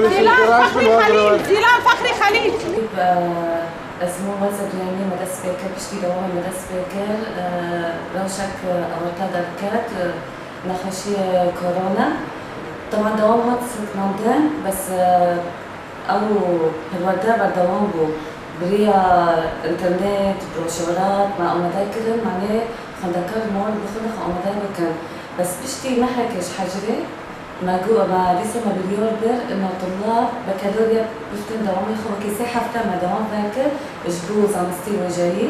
زيلان فخري خليل اسمه وزد يعني مدرسة بيكر بشتي دوام مدرسة بيكر روشك أورتا دركات نخشي كورونا طبعا دوام هات سلك نودن بس أو الوردة بردوام بو بريا إنترنت بروشورات مع أمداكر معناه خندكر مول بخلق أمداكر بس بشتي ما هيكش حجري ما لسه ما بليوردر انه طلاب بكالوريا بفتن دوام يخو كيسي حفتا ما دوام ذاكر جبوز عم ستي وجاي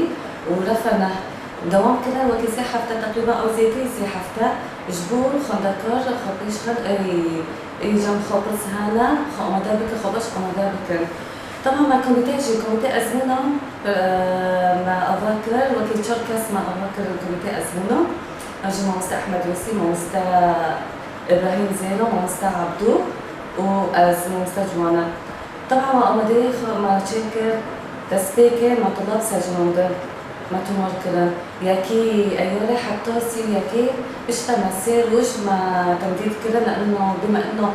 ورفنا دوام كده وكيسي حفتا تقريبا او زيتي سي حفتا جبور خندكر خبيش خد اي جم خبص هانا خو مدابك خبش مدابك طبعا ما كوميتي ازمنه مع افاكر وكيل شركس مع افاكر كوميتي ازمنه اجي مستر احمد وسي مستر إبراهيم زينو ومستر عبدو ومستر جوانا طبعا ما أمديخ ما تشكر تسبيكي ما طلاب سجنون ما تمر كلام ياكي أيولي حتى سير ياكي بشتا ما سير وش ما تمديد كلام لأنه بما إنه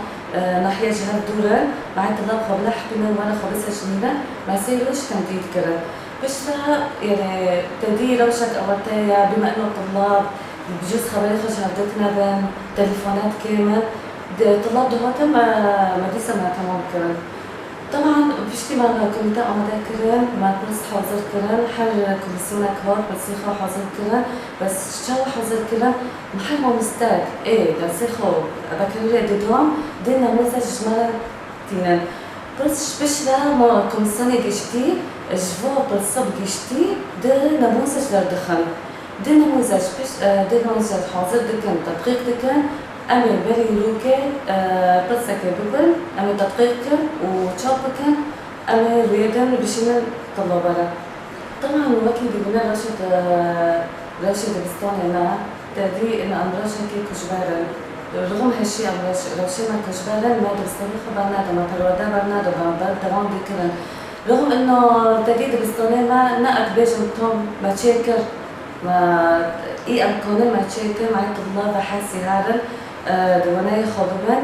ناحية جهة دورة مع طلاب خبلا حبنا ولا خبصة جنينة ما سير وش تمديد كلام بشتا يعني تدير وشك أولتايا بما إنه طلاب بجوز خبري خش هردتنا بين تليفونات كامل طلاب دهوتا ما ديسا ما تمام كرن طبعا بشتي ما كوميتا أمدا كرن ما بس حاضر كرن حر كوميسيونا كبار بسيخة حاضر كرن بس شو حاضر كرن محل ما مستاك ايه بسيخة بكالوريا ديدوام دينا نموذج جمالا تينن بس بشلا ما كوميسيوني جشتي جوا بالصب جشتي ده نموذج لردخن دي نموذج حاضر دكان تدقيق دكان أمي بري لوكي بلسك ببل أمي تدقيق وشابك أمي ريدن بشين طلابنا طبعا وكي بيقولنا راشد بستاني أنا تدري إن أمراش كي كشبارن رغم هالشي راشينا كشبارن ما بستاني خبرنا دما ترودا برنا دما دوام دكان رغم إنه تدري بستاني ما نقد بيجن توم ما تشكر ما اي امكانه ما تشيكل مع الطلاب حاسي هذا دواناي خاضبا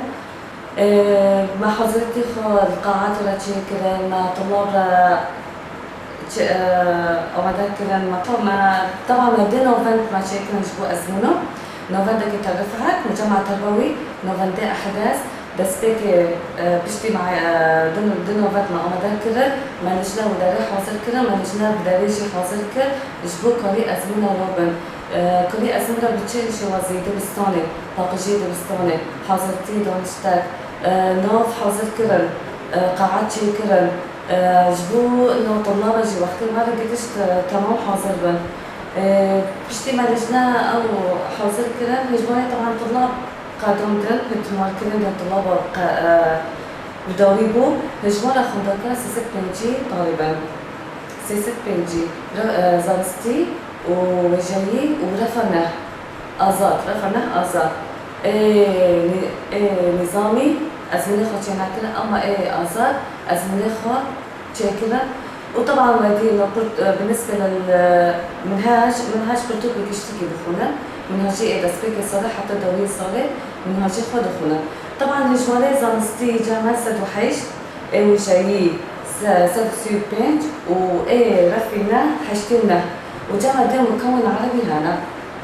ما حضرتي القاعات ولا تشيكل ما طلاب او مذاكرا ما طبعا ما دي نوفنت ما تشيكل نجبو ازمونه نوفنت كي ترفعت مجمع تربوي نوفنت احداث بس بيك بشتي مع دون نوفنت مع مذاكرا ما نجنا وداري حاصل كرا ما نجنا بداري شي حاصل كر جبو كوري ازمونه روبن كوري ازمونه بتشين شي وزي دبستاني طاقجي دبستاني حاضرتي دونشتاك نوف حاضر كرن قاعات شي كرن جبو انه طلاب جي وقت ما لقيتش تمام حاضر بن بشتي ما لجنا او حاضر كرن هجماني طبعا طلاب قادم كرن كنت ماركرين طلاب بدوري بو هجمانا خندقة سيست بنجي طالبا سيست بنجي زارستي وجاي ورفرنا آزاد نظامي أزمنة خو تشيناكنا أما آزاد أزمنة خو تشيكنا وطبعا ودي بالنسبة للمنهاج برتوك بيشتكي دخونا منهاجي تسبيك صالح حتى دوري صالح منهاجي خو دخونا طبعا هجمالي زانستي جامعة سد وحيش وجاي سد سيو بنج رفينا حشتنا وجامعة ده مكون عربي هنا